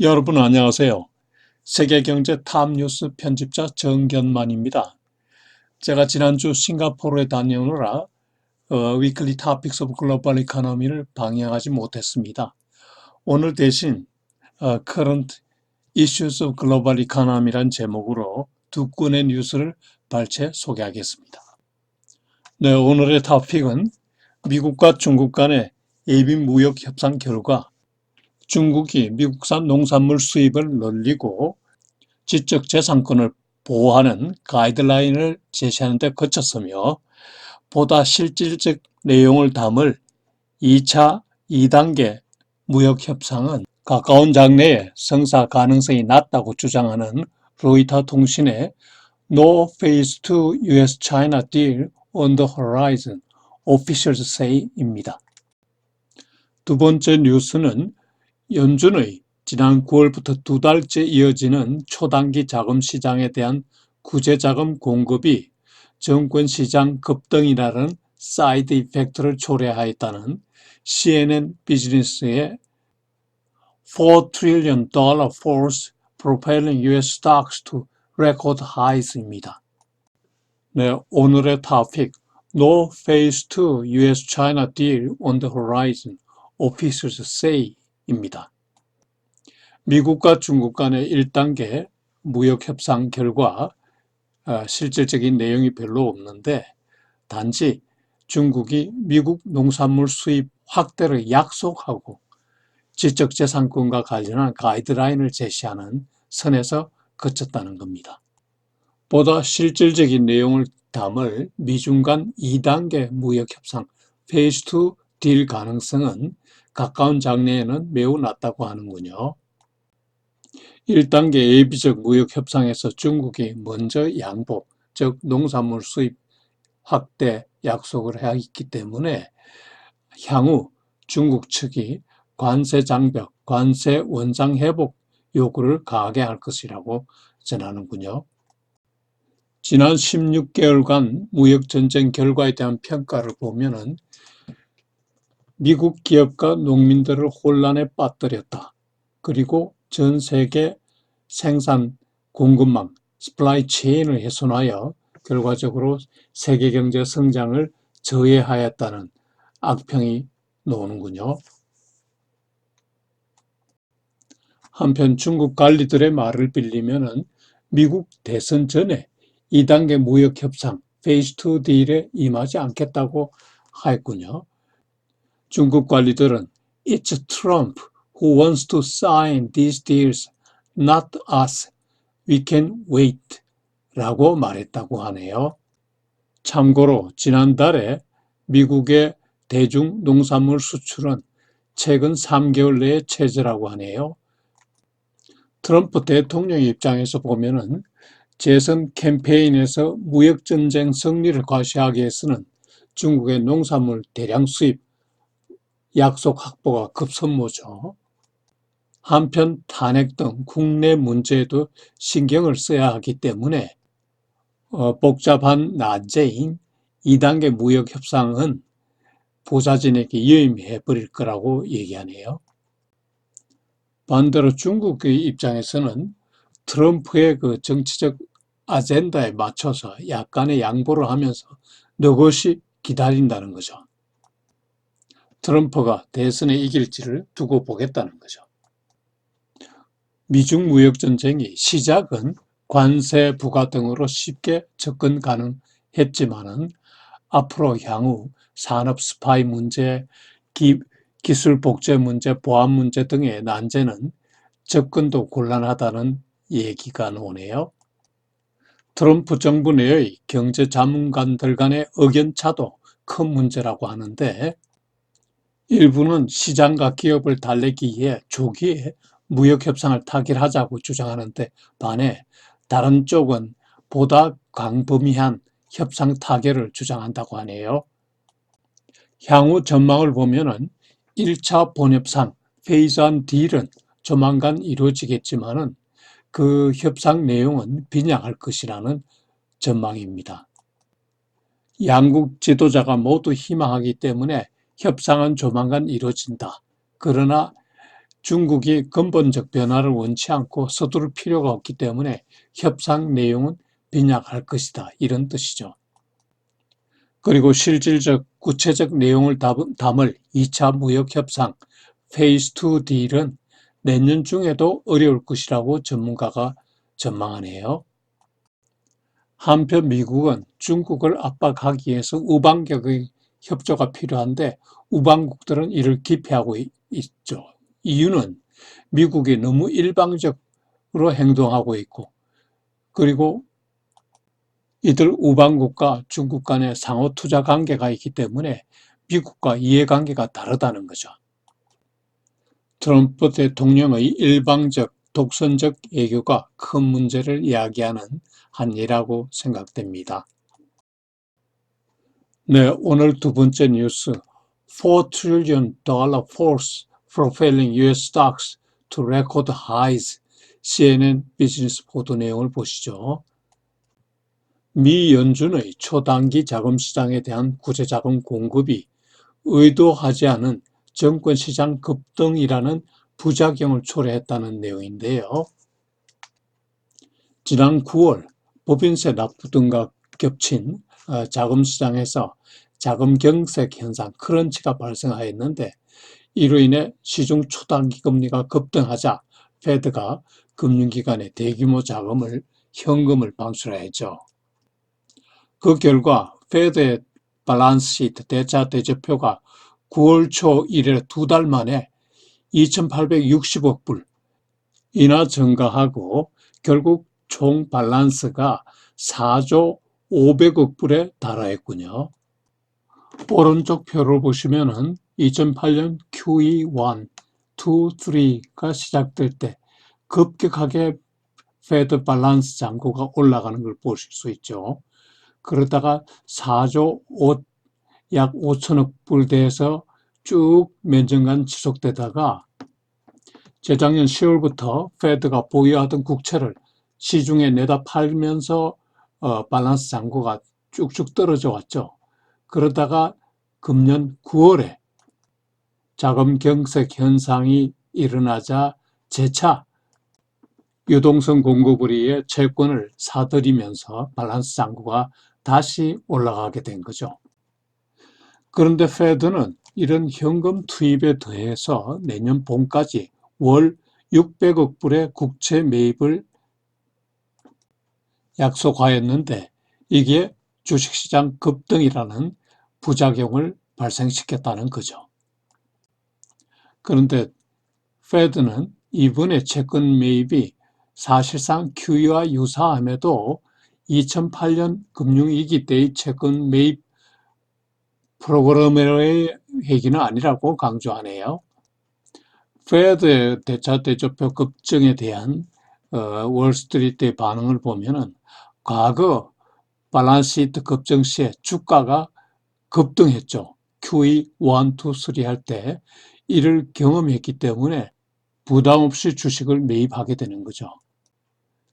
여러분 안녕하세요. 세계경제 탑뉴스 편집자 정견만입니다. 제가 지난주 싱가포르에 다녀오느라 위클리 토픽스 오브 글로벌 이코노미를 방영하지 못했습니다. 오늘 대신 Current Issues of Global Economy란 제목으로 두 건의 뉴스를 발췌 소개하겠습니다. 네, 오늘의 토픽은 미국과 중국 간의 예비 무역 협상 결과 중국이 미국산 농산물 수입을 늘리고 지적재산권을 보호하는 가이드라인을 제시하는 데 그쳤으며 보다 실질적 내용을 담을 2차 2단계 무역협상은 가까운 장래에 성사 가능성이 낮다고 주장하는 로이터 통신의 No Phase 2 US-China Deal on the Horizon, Officials Say입니다. 두 번째 뉴스는 연준의 지난 9월부터 두 달째 이어지는 초단기 자금 시장에 대한 구제자금 공급이 정권시장 급등이라는 사이드 이펙트를 초래하였다는 CNN 비즈니스의 $4 trillion force propelling US stocks to record highs입니다. 네, 오늘의 토픽 No Phase 2 US-China Deal on the Horizon, Officials Say입니다. 미국과 중국 간의 1단계 무역협상 결과 실질적인 내용이 별로 없는데 단지 중국이 미국 농산물 수입 확대를 약속하고 지적재산권과 관련한 가이드라인을 제시하는 선에서 그쳤다는 겁니다. 보다 실질적인 내용을 담을 미중 간 2단계 무역협상 페이스 2 딜 가능성은 가까운 장래에는 매우 낮다고 하는군요. 1단계 예비적 무역협상에서 중국이 먼저 양보, 즉 농산물 수입 확대 약속을 했기 때문에 향후 중국 측이 관세 장벽, 관세 원상 회복 요구를 가하게 할 것이라고 전하는군요. 지난 16개월간 무역전쟁 결과에 대한 평가를 보면은 미국 기업과 농민들을 혼란에 빠뜨렸다. 그리고 전 세계 생산 공급망, 스플라이 체인을 훼손하여 결과적으로 세계 경제 성장을 저해하였다는 악평이 나오는군요. 한편 중국 관리들의 말을 빌리면은 미국 대선 전에 2단계 무역 협상 페이스 2 딜에 임하지 않겠다고 하였군요. 중국 관리들은 It's Trump who wants to sign these deals, not us. We can wait. 라고 말했다고 하네요. 참고로 지난달에 미국의 대중 농산물 수출은 최근 3개월 내에 최저라고 하네요. 트럼프 대통령 입장에서 보면은 재선 캠페인에서 무역전쟁 승리를 과시하기 위해서는 중국의 농산물 대량 수입 약속 확보가 급선무죠. 한편 탄핵 등 국내 문제에도 신경을 써야 하기 때문에 복잡한 난제인 2단계 무역 협상은 부자진에게 유임해 버릴 거라고 얘기하네요. 반대로 중국의 입장에서는 트럼프의 그 정치적 아젠다에 맞춰서 약간의 양보를 하면서 느긋이 기다린다는 거죠. 트럼프가 대선에 이길지를 두고 보겠다는 거죠. 미중 무역전쟁이 시작은 관세 부과 등으로 쉽게 접근 가능했지만은 앞으로 향후 산업 스파이 문제, 기술 복제 문제, 보안 문제 등의 난제는 접근도 곤란하다는 얘기가 나오네요. 트럼프 정부 내의 경제 자문관들 간의 의견차도 큰 문제라고 하는데 일부는 시장과 기업을 달래기 위해 조기에 무역협상을 타결하자고 주장하는데 반해 다른 쪽은 보다 광범위한 협상 타결을 주장한다고 하네요. 향후 전망을 보면은 1차 본협상 페이즈 1 딜은 조만간 이루어지겠지만은 그 협상 내용은 빈약할 것이라는 전망입니다. 양국 지도자가 모두 희망하기 때문에 협상은 조만간 이루어진다. 그러나 중국이 근본적 변화를 원치 않고 서두를 필요가 없기 때문에 협상 내용은 빈약할 것이다. 이런 뜻이죠. 그리고 실질적 구체적 내용을 담을 2차 무역 협상 페이스 2 딜은 내년 중에도 어려울 것이라고 전문가가 전망하네요. 한편 미국은 중국을 압박하기 위해서 우방격의 협조가 필요한데 우방국들은 이를 기피하고 있죠. 이유는 미국이 너무 일방적으로 행동하고 있고 그리고 이들 우방국과 중국 간의 상호 투자 관계가 있기 때문에 미국과 이해관계가 다르다는 거죠. 트럼프 대통령의 일방적 독선적 외교가 큰 문제를 야기하는 한 예라고 생각됩니다. 네, 오늘 두 번째 뉴스 $4 trillion force propelling US stocks to record highs CNN 비즈니스 보도 내용을 보시죠. 미 연준의 초단기 자금시장에 대한 구제자금 공급이 의도하지 않은 정권시장 급등이라는 부작용을 초래했다는 내용인데요. 지난 9월 법인세 납부 등과 겹친 자금시장에서 자금경색 현상 크런치가 발생하였는데 이로 인해 시중 초단기 금리가 급등하자 페드가 금융기관에 대규모 자금을 현금을 방출하였죠. 그 결과 페드의 밸런스 시트 대차 대조표가 9월 초 이래 2달 만에 2,860억 불이나 증가하고 결국 총 밸런스가 4조 500억 불에 달하였군요. 오른쪽 표를 보시면은 2008년 QE1, 2, 3가 시작될 때 급격하게 페드 밸런스 잔고가 올라가는 걸 보실 수 있죠. 그러다가 4조 약 5천억 불대에서 쭉 몇 년간 지속되다가 재작년 10월부터 페드가 보유하던 국채를 시중에 내다 팔면서 밸런스 잔고가 쭉쭉 떨어져 왔죠. 그러다가 금년 9월에 자금 경색 현상이 일어나자 재차 유동성 공급을 위해 채권을 사들이면서 밸런스 잔고가 다시 올라가게 된 거죠. 그런데 페드는 이런 현금 투입에 더해서 내년 봄까지 월 600억 불의 국채 매입을 약속하였는데 이게 주식시장 급등이라는 부작용을 발생시켰다는 거죠. 그런데 페드는 이번에 채권 매입이 사실상 QE와 유사함에도 2008년 금융위기 때의 채권 매입 프로그램의 회기는 아니라고 강조하네요. 페드의 대차 대조표 급증에 대한 월스트리트의 반응을 보면은 과거 밸런스 시트 급증 시에 주가가 급등했죠. QE 1, 2, 3 할 때 이를 경험했기 때문에 부담 없이 주식을 매입하게 되는 거죠.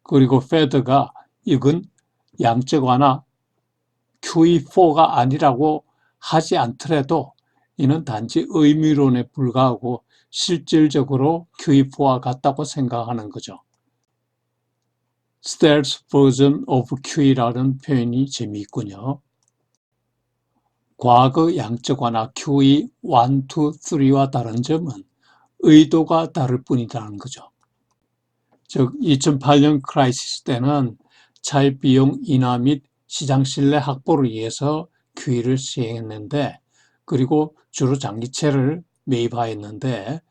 그리고 페드가 이건 양적 완화 QE4가 아니라고 하지 않더라도 이는 단지 의미론에 불과하고 실질적으로 QE4와 같다고 생각하는 거죠. Stealth version of QE라는 표현이 재미있군요. 과거 양적 완화 QE 1, 2, 3와 다른 점은 의도가 다를 뿐이라는 거죠. 즉 2008년 크라이시스 때는 차입 비용 인하 및 시장 신뢰 확보를 위해서 QE를 시행했는데 그리고 주로 장기채를 매입하였는데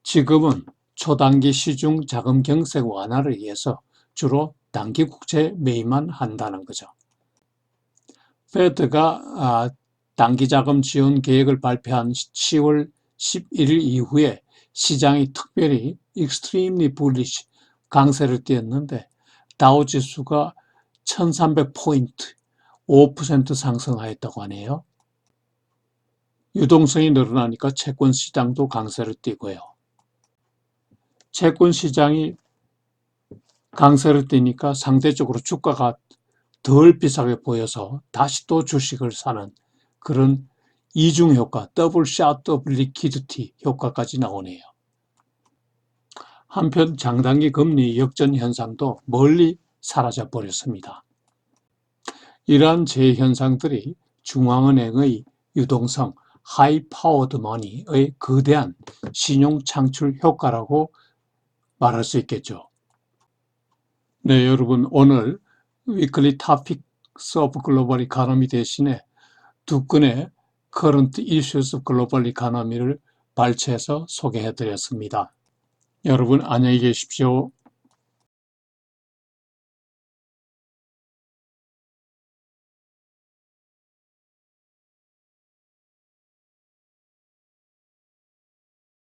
지금은 초단기 시중 자금 경색 완화를 위해서 주로 단기 국채 매입만 한다는 거죠. 페드가 단기 자금 지원 계획을 발표한 10월 11일 이후에 시장이 특별히 extremely bullish 강세를 띄었는데 다우 지수가 1300포인트 5% 상승하였다고 하네요. 유동성이 늘어나니까 채권 시장도 강세를 띄고요. 채권 시장이 강세를 띄니까 상대적으로 주가가 덜 비싸게 보여서 다시 또 주식을 사는 그런 이중 효과, 더블 샷, 더블 리퀴디티 효과까지 나오네요. 한편 장단기 금리 역전 현상도 멀리 사라져 버렸습니다. 이러한 재현상들이 중앙은행의 유동성, 하이 파워드 머니의 거대한 신용 창출 효과라고 말할 수 있겠죠. 네, 여러분, 오늘 위클리 토픽스 오브 글로벌 이코노미 대신에 두 건의 커런트 이슈스 글로벌 이코노미를 발췌해서 소개해 드렸습니다. 여러분 안녕히 계십시오.